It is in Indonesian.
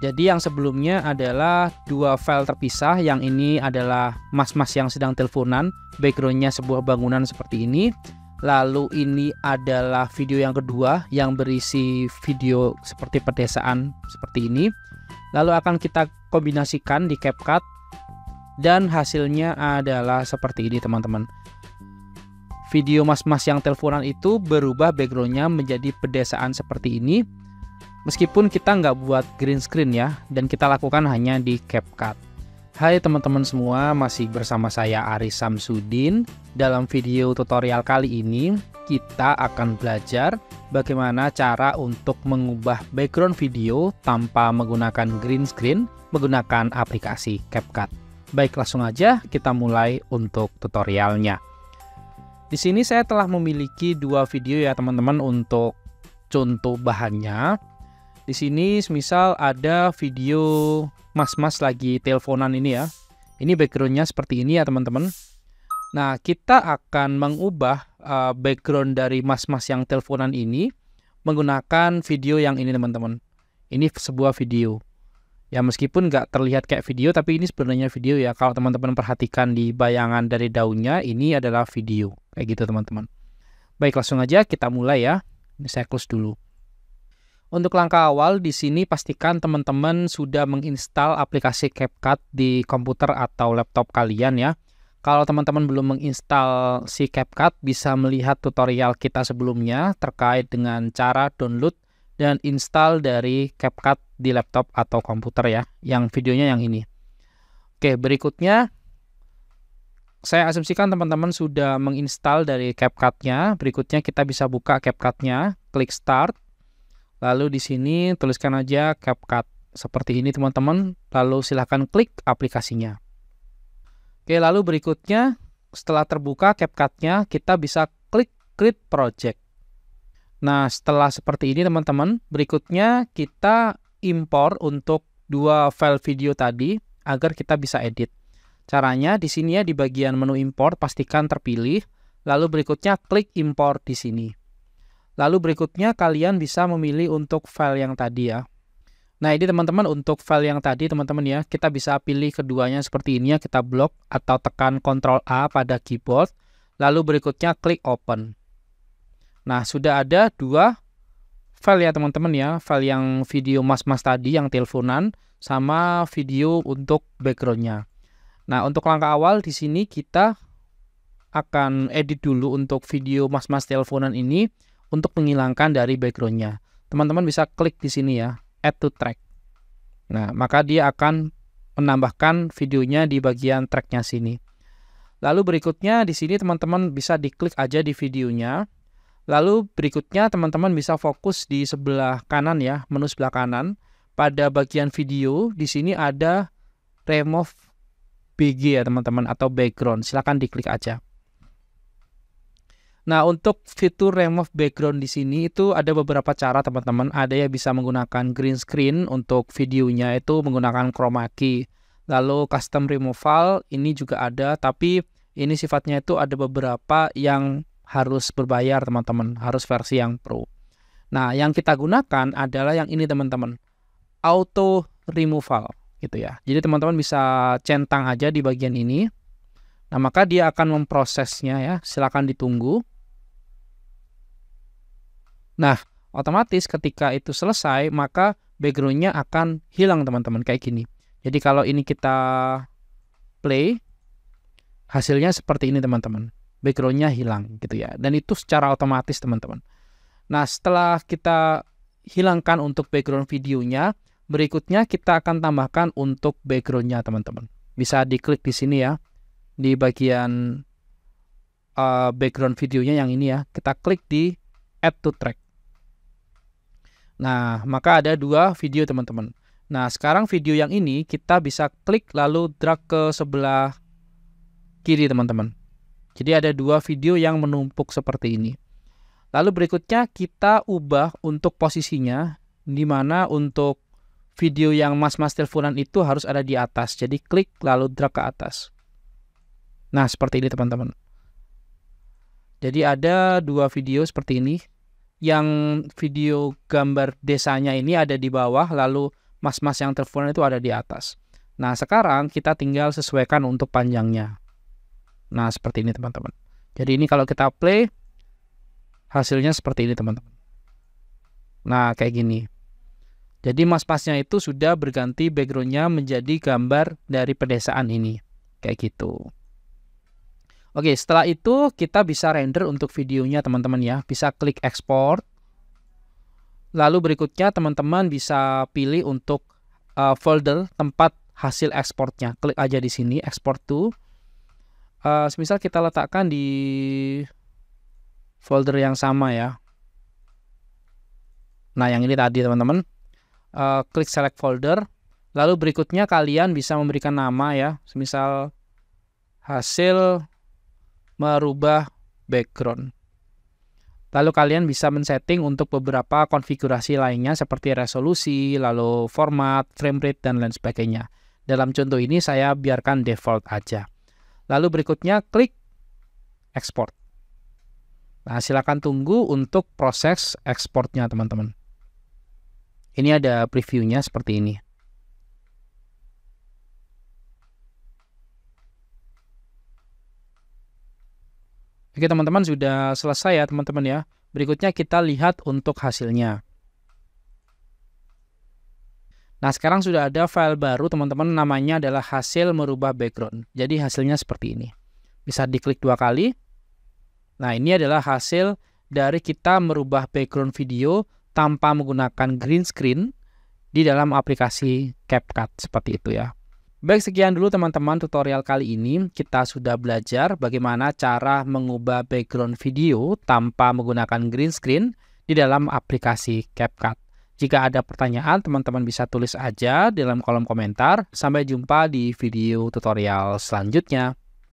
Jadi yang sebelumnya adalah dua file terpisah. Yang ini adalah mas-mas yang sedang teleponan, backgroundnya sebuah bangunan seperti ini. Lalu ini adalah video yang kedua yang berisi video seperti pedesaan seperti ini. Lalu akan kita kombinasikan di CapCut dan hasilnya adalah seperti ini teman-teman. Video mas-mas yang teleponan itu berubah backgroundnya menjadi pedesaan seperti ini. Meskipun kita nggak buat green screen ya, dan kita lakukan hanya di CapCut. Hai teman-teman semua, masih bersama saya Aris Samsudin. Dalam video tutorial kali ini, kita akan belajar bagaimana cara untuk mengubah background video tanpa menggunakan green screen menggunakan aplikasi CapCut. Baik, langsung aja kita mulai untuk tutorialnya. Di sini saya telah memiliki dua video ya teman-teman untuk contoh bahannya. Di sini misal ada video mas-mas lagi teleponan ini ya. Ini backgroundnya seperti ini ya teman-teman. Nah, kita akan mengubah background dari mas-mas yang teleponan ini menggunakan video yang ini teman-teman. Ini sebuah video. Ya meskipun nggak terlihat kayak video, tapi ini sebenarnya video ya. Kalau teman-teman perhatikan di bayangan dari daunnya, ini adalah video. Kayak gitu teman-teman. Baik, langsung aja kita mulai ya. Ini saya close dulu. Untuk langkah awal di sini pastikan teman-teman sudah menginstal aplikasi CapCut di komputer atau laptop kalian ya. Kalau teman-teman belum menginstal si CapCut, bisa melihat tutorial kita sebelumnya terkait dengan cara download dan install dari CapCut di laptop atau komputer ya. Yang videonya yang ini. Oke, berikutnya saya asumsikan teman-teman sudah menginstal dari CapCut-nya. Berikutnya kita bisa buka CapCut-nya, klik Start. Lalu di sini tuliskan aja CapCut seperti ini teman-teman. Lalu silahkan klik aplikasinya. Oke, lalu berikutnya setelah terbuka CapCut-nya, kita bisa klik Create Project. Nah, setelah seperti ini teman-teman, berikutnya kita impor untuk dua file video tadi agar kita bisa edit. Caranya di sini ya, di bagian menu import pastikan terpilih. Lalu berikutnya klik import di sini. Lalu berikutnya kalian bisa memilih untuk file yang tadi ya. Nah ini teman-teman untuk file yang tadi teman-teman ya. Kita bisa pilih keduanya seperti ini ya. Kita blok atau tekan Ctrl A pada keyboard. Lalu berikutnya klik open. Nah sudah ada dua file ya teman-teman ya. File yang video mas-mas tadi yang teleponan sama video untuk backgroundnya. Nah untuk langkah awal di sini kita akan edit dulu untuk video mas-mas teleponan ini. Untuk menghilangkan dari backgroundnya, teman-teman bisa klik di sini ya, Add to Track. Nah, maka dia akan menambahkan videonya di bagian tracknya sini. Lalu berikutnya di sini teman-teman bisa diklik aja di videonya. Lalu berikutnya teman-teman bisa fokus di sebelah kanan ya, menu sebelah kanan. Pada bagian video di sini ada Remove BG ya teman-teman atau background. Silakan diklik aja. Nah, untuk fitur remove background di sini itu ada beberapa cara teman-teman. Ada yang bisa menggunakan green screen untuk videonya itu menggunakan chroma key. Lalu custom removal ini juga ada, tapi ini sifatnya itu ada beberapa yang harus berbayar teman-teman, harus versi yang pro. Nah, yang kita gunakan adalah yang ini teman-teman. Auto removal gitu ya. Jadi teman-teman bisa centang aja di bagian ini. Nah, maka dia akan memprosesnya ya. Silakan ditunggu. Nah, otomatis ketika itu selesai, maka backgroundnya akan hilang teman-teman, kayak gini. Jadi kalau ini kita play, hasilnya seperti ini teman-teman. Backgroundnya hilang gitu ya. Dan itu secara otomatis teman-teman. Nah, setelah kita hilangkan untuk background videonya, berikutnya kita akan tambahkan untuk backgroundnya teman-teman. Bisa diklik di sini ya, di bagian background videonya yang ini ya. Kita klik di Add to Track. Nah, maka ada dua video teman-teman. Nah, sekarang video yang ini kita bisa klik lalu drag ke sebelah kiri teman-teman. Jadi ada dua video yang menumpuk seperti ini. Lalu berikutnya kita ubah untuk posisinya, di mana untuk video yang mas-mas teleponan itu harus ada di atas. Jadi klik lalu drag ke atas. Nah, seperti ini teman-teman. Jadi ada dua video seperti ini. Yang video gambar desanya ini ada di bawah, lalu mas-mas yang teleponan itu ada di atas. Nah, sekarang kita tinggal sesuaikan untuk panjangnya. Nah, seperti ini teman-teman. Jadi ini kalau kita play, hasilnya seperti ini teman-teman. Nah, kayak gini. Jadi mas-masnya itu sudah berganti backgroundnya menjadi gambar dari pedesaan ini. Kayak gitu. Oke, setelah itu kita bisa render untuk videonya teman-teman ya. Bisa klik export. Lalu berikutnya teman-teman bisa pilih untuk folder tempat hasil ekspornya. Klik aja di sini, export to. Semisal kita letakkan di folder yang sama ya. Nah, yang ini tadi teman-teman. Klik select folder. Lalu berikutnya kalian bisa memberikan nama ya. Semisal hasil merubah background. Lalu kalian bisa men-setting untuk beberapa konfigurasi lainnya seperti resolusi, lalu format, frame rate, dan lain sebagainya. Dalam contoh ini saya biarkan default aja. Lalu berikutnya klik export. Nah, silakan tunggu untuk proses ekspornya teman-teman. Ini ada previewnya seperti ini. Oke teman-teman, sudah selesai ya teman-teman ya. Berikutnya kita lihat untuk hasilnya. Nah, sekarang sudah ada file baru teman-teman, namanya adalah hasil merubah background. Jadi hasilnya seperti ini. Bisa diklik 2 kali. Nah, ini adalah hasil dari kita merubah background video tanpa menggunakan green screen di dalam aplikasi CapCut seperti itu ya. Baik, sekian dulu teman-teman tutorial kali ini. Kita sudah belajar bagaimana cara mengubah background video tanpa menggunakan green screen di dalam aplikasi CapCut. Jika ada pertanyaan, teman-teman bisa tulis aja dalam kolom komentar. Sampai jumpa di video tutorial selanjutnya.